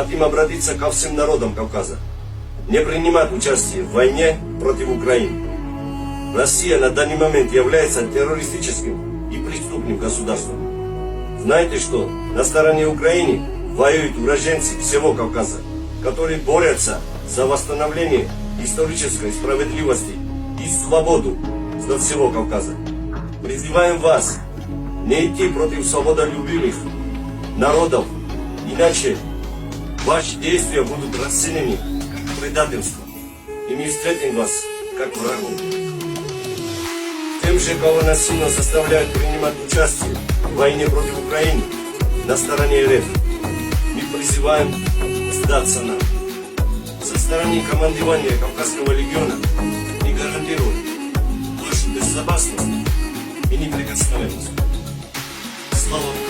хотим обратиться ко всем народам Кавказа. Не принимать участие в войне против Украины. Россия на данный момент является террористическим и преступным государством. Знаете что? На стороне Украины воюют уроженцы всего Кавказа, которые борются за восстановление исторической справедливости и свободу для всего Кавказа. Призываем вас не идти против свободолюбивых народов, иначе ваши действия будут расценены как предательство, и мы встретим вас как врагов. Тем же, кого насильно заставляют принимать участие в войне против Украины на стороне РФ, мы призываем сдаться нам. Со стороны командования Кавказского легиона мы гарантируем вашу безопасность и неприкосновенность. Слава Украине!